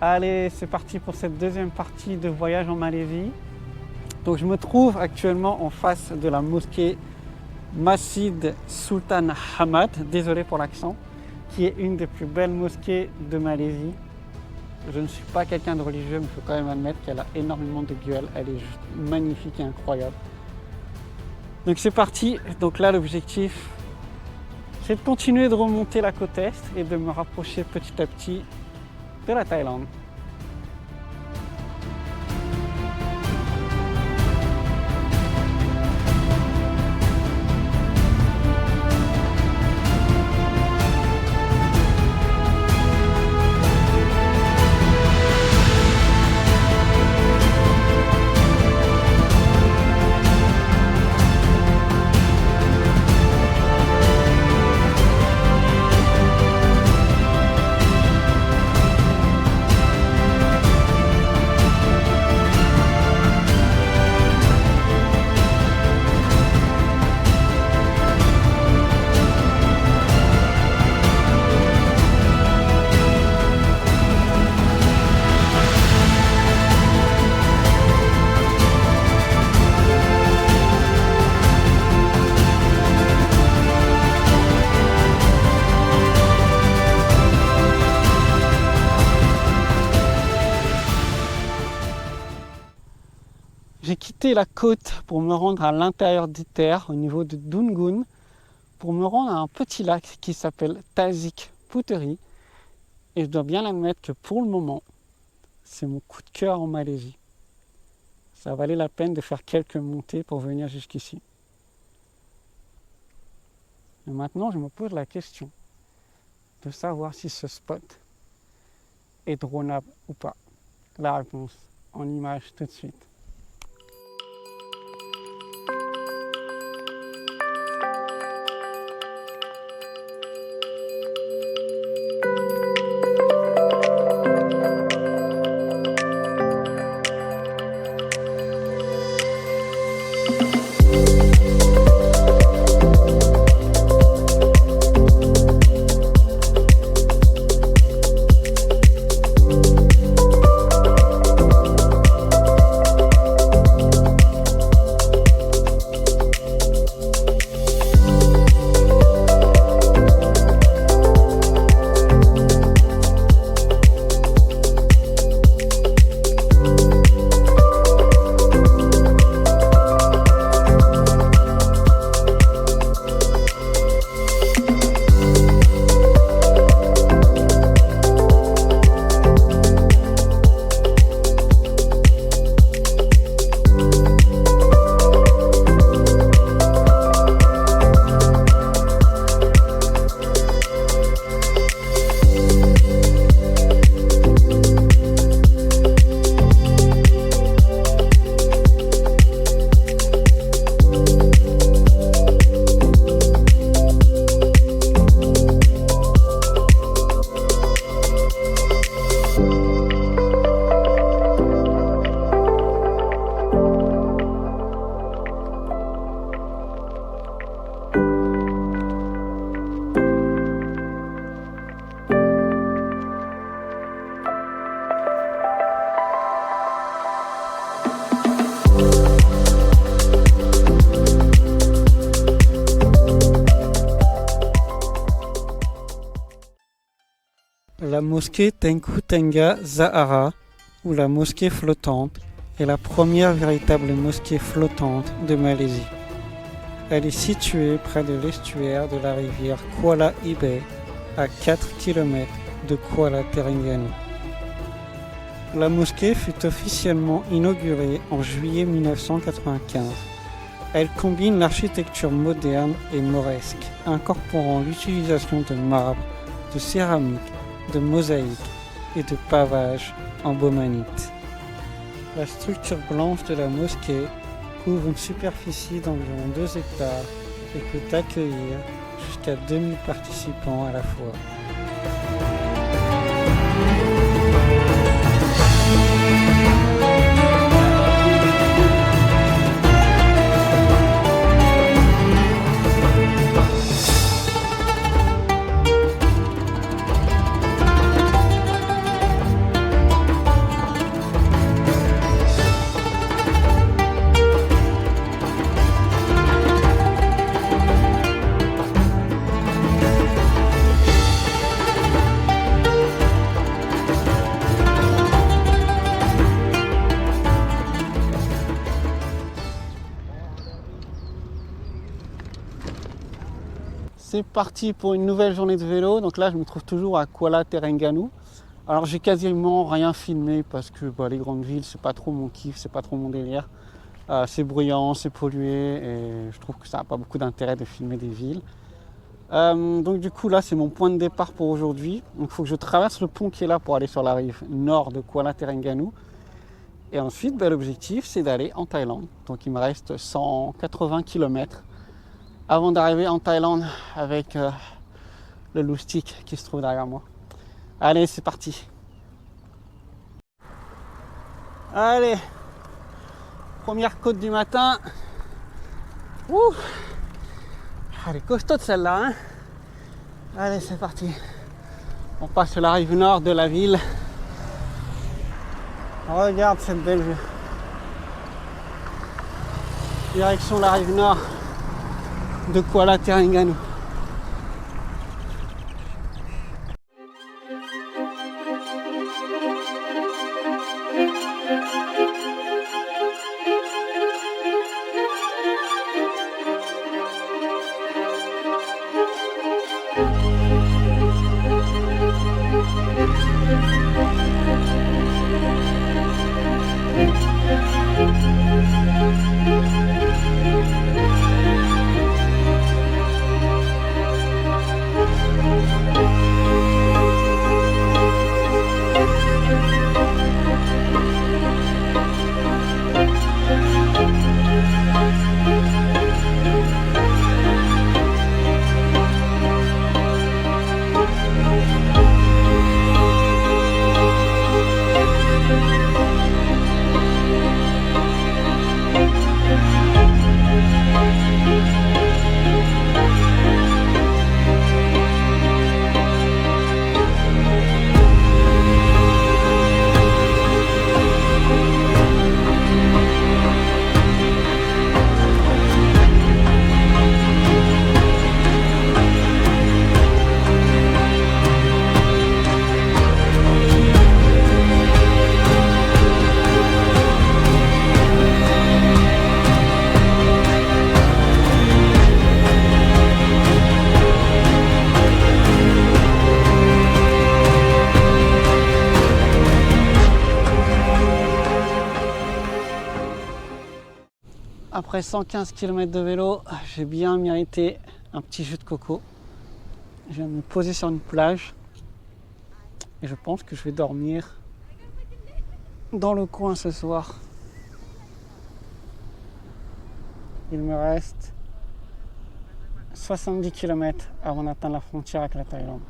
Allez, c'est parti pour cette deuxième partie de voyage en Malaisie. Donc je me trouve actuellement en face de la mosquée Masjid Sultan Ahmad, désolé pour l'accent, qui est une des plus belles mosquées de Malaisie. Je ne suis pas quelqu'un de religieux, mais il faut quand même admettre qu'elle a énormément de gueule. Elle est juste magnifique et incroyable. Donc c'est parti. Donc là, l'objectif, c'est de continuer de remonter la côte est et de me rapprocher petit à petit de la Thaïlande. J'ai quitté la côte pour me rendre à l'intérieur des terres, au niveau de Dungun, pour me rendre à un petit lac qui s'appelle Tasik Puteri. Et je dois bien admettre que pour le moment, c'est mon coup de cœur en Malaisie. Ça valait la peine de faire quelques montées pour venir jusqu'ici. Et maintenant, je me pose la question de savoir si ce spot est dronable ou pas. La réponse en image tout de suite. La mosquée Tengku Tengah Zahara, ou la mosquée flottante, est la première véritable mosquée flottante de Malaisie. Elle est située près de l'estuaire de la rivière Kuala Ibe, à 4 km de Kuala Terengganu. La mosquée fut officiellement inaugurée en juillet 1995. Elle combine l'architecture moderne et mauresque, incorporant l'utilisation de marbre, de céramique, de mosaïque et de pavage en beaumanite. La structure blanche de la mosquée couvre une superficie d'environ 2 hectares et peut accueillir jusqu'à 2000 participants à la fois. C'est parti pour une nouvelle journée de vélo. Donc là, je me trouve toujours à Kuala Terengganu. Alors j'ai quasiment rien filmé parce que les grandes villes, c'est pas trop mon kiff, c'est pas trop mon délire. C'est bruyant, c'est pollué et je trouve que ça n'a pas beaucoup d'intérêt de filmer des villes. Donc du coup là, c'est mon point de départ pour aujourd'hui. Donc il faut que je traverse le pont qui est là pour aller sur la rive nord de Kuala Terengganu. Et ensuite, l'objectif, c'est d'aller en Thaïlande. Donc il me reste 180 km avant d'arriver en Thaïlande avec le loustic qui se trouve derrière moi. Allez, c'est parti. Allez, première côte du matin. Ouh, elle est costaude celle-là, hein. Allez, c'est parti. On passe sur la rive nord de la ville. Regarde cette belle vue. Direction la rive nord de Kuala Terengganu. Après 115 km de vélo, j'ai bien mérité un petit jus de coco. Je viens de me poser sur une plage et je pense que je vais dormir dans le coin ce soir. Il me reste 70 km avant d'atteindre la frontière avec la Thaïlande.